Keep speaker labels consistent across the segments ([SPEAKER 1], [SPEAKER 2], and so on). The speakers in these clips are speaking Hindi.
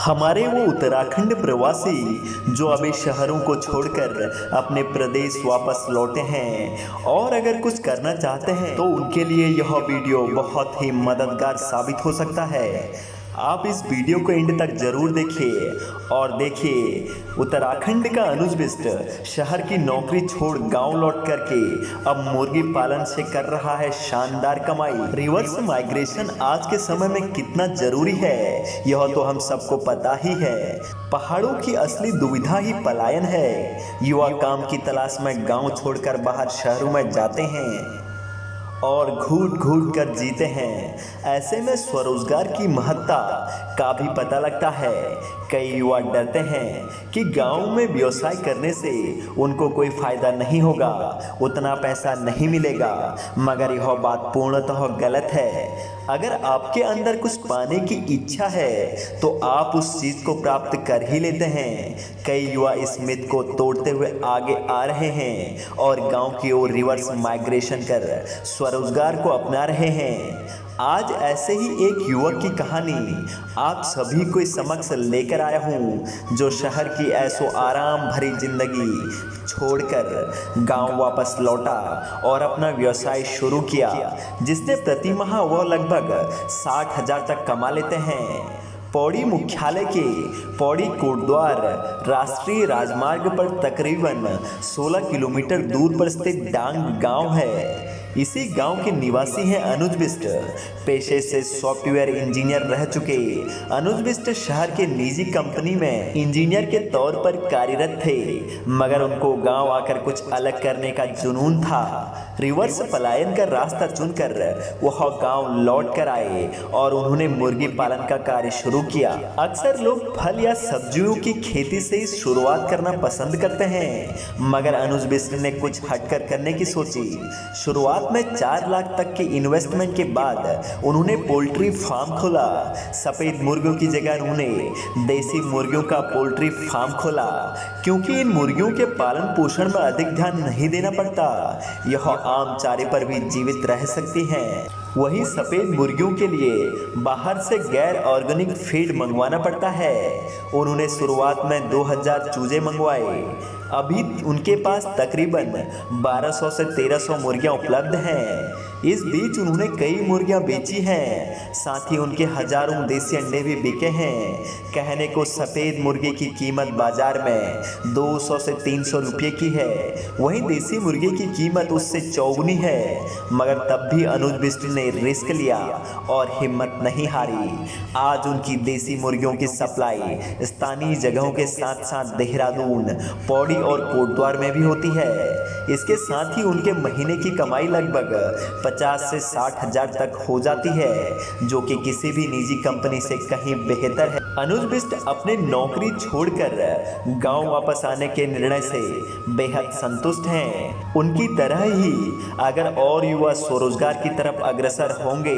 [SPEAKER 1] हमारे वो उत्तराखंड प्रवासी जो अभी शहरों को छोड़कर अपने प्रदेश वापस लौटे हैं और अगर कुछ करना चाहते हैं तो उनके लिए यह वीडियो बहुत ही मददगार साबित हो सकता है। आप इस वीडियो को एंड तक जरूर देखिए और देखिए उत्तराखंड का अनुज बिष्ट शहर की नौकरी छोड़ गांव लौट करके अब मुर्गी पालन से कर रहा है शानदार कमाई। रिवर्स माइग्रेशन आज के समय में कितना जरूरी है यह तो हम सबको पता ही है। पहाड़ों की असली दुविधा ही पलायन है। युवा काम की तलाश में गांव छोड़कर बाहर शहरों में जाते हैं और घूट घूट कर जीते हैं। ऐसे में स्वरोजगार की महत्ता का भी पता लगता है। कई युवा डरते हैं कि गांव में व्यवसाय करने से उनको कोई फायदा नहीं होगा, उतना पैसा नहीं मिलेगा, मगर यह बात पूर्णतः गलत है। अगर आपके अंदर कुछ पाने की इच्छा है तो आप उस चीज को प्राप्त कर ही लेते हैं। कई युवा इस मिथ को तोड़ते हुए आगे आ रहे हैं और गांव की ओर रिवर्स माइग्रेशन कर स्वरोजगार को अपना रहे हैं। आज ऐसे ही एक युवक की कहानी आप सभी को समक्ष लेकर आया हूँ जो शहर की ऐसो आराम भरी जिंदगी छोड़कर गांव वापस लौटा और अपना व्यवसाय शुरू किया, जिसने प्रति माह वह लगभग 60,000 तक कमा लेते हैं। पौड़ी मुख्यालय के पौड़ी कोटद्वार राष्ट्रीय राजमार्ग पर तकरीबन 16 किलोमीटर दूर पर स्थित डांग गांव है। इसी गांव के निवासी हैं अनुज बिष्ट। पेशे से सॉफ्टवेयर इंजीनियर रह चुके अनुज बिष्ट शहर के निजी कंपनी में इंजीनियर के तौर पर कार्यरत थे, मगर उनको गांव आकर कुछ अलग करने का जुनून था। रिवर्स पलायन का रास्ता चुनकर वह गांव लौट कर आए और उन्होंने मुर्गी पालन का कार्य शुरू किया। अक्सर लोग फल या सब्जियों की खेती से शुरुआत करना पसंद करते हैं, मगर अनुज बिष्ट ने कुछ हटकर करने की सोची। शुरुआत में 4 लाख तक के इन्वेस्टमेंट के बाद उन्होंने पोल्ट्री फार्म खोला। सफेद मुर्गियों की जगह उन्होंने देसी मुर्गियों का पोल्ट्री फार्म खोला, क्योंकि इन मुर्गियों के पालन पोषण में अधिक ध्यान नहीं देना पड़ता। यह आम चारे पर भी जीवित रह सकती हैं। वही सफेद मुर्गियों के लिए बाहर से गैर ऑर्गेनिक फीड मंगवाना पड़ता है। उन्होंने शुरुआत में 2000 चूजे मंगवाए। अभी उनके पास तकरीबन 1200 से 1300 मुर्गियां उपलब्ध हैं। इस बीच उन्होंने कई मुर्गियां बेची हैं, साथ ही उनके हजारों देसी अंडे भी बिके हैं। कहने को सफ़ेद मुर्गे की कीमत बाजार में 200 से 300 रुपये की है, वहीं देसी मुर्गे की कीमत उससे चौगुनी है। मगर तब भी अनुज बिष्ट ने रिस्क लिया और हिम्मत नहीं हारी। आज उनकी देसी मुर्गियों की सप्लाई स्थानीय जगहों के साथ साथ देहरादून, पौड़ी और कोटद्वार में भी होती है। इसके साथ ही उनके महीने की कमाई लगभग 50 से 60,000 तक हो जाती है, जो कि किसी भी निजी कंपनी से कहीं बेहतर है। अनुज बिष्ट अपने नौकरी छोड़कर गांव वापस आने के निर्णय से बेहद संतुष्ट हैं। उनकी तरह ही अगर और युवा स्वरोजगार की तरफ अग्रसर होंगे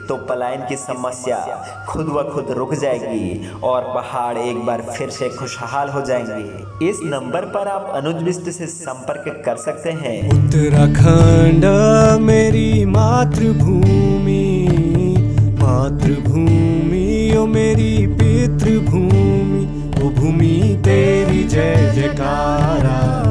[SPEAKER 1] तो पलायन की समस्या खुद व खुद रुक जाएगी और पहाड़ एक बार फिर से खुशहाल हो जाएंगे। इस नंबर पर आप अनुज बिष्ट से संपर्क कर सकते हैं।
[SPEAKER 2] उत्तराखंड मेरी मातृभूमि, मातृभूमि ओ मेरी पितृभूमि, ओ भूमि तेरी जय जयकारा।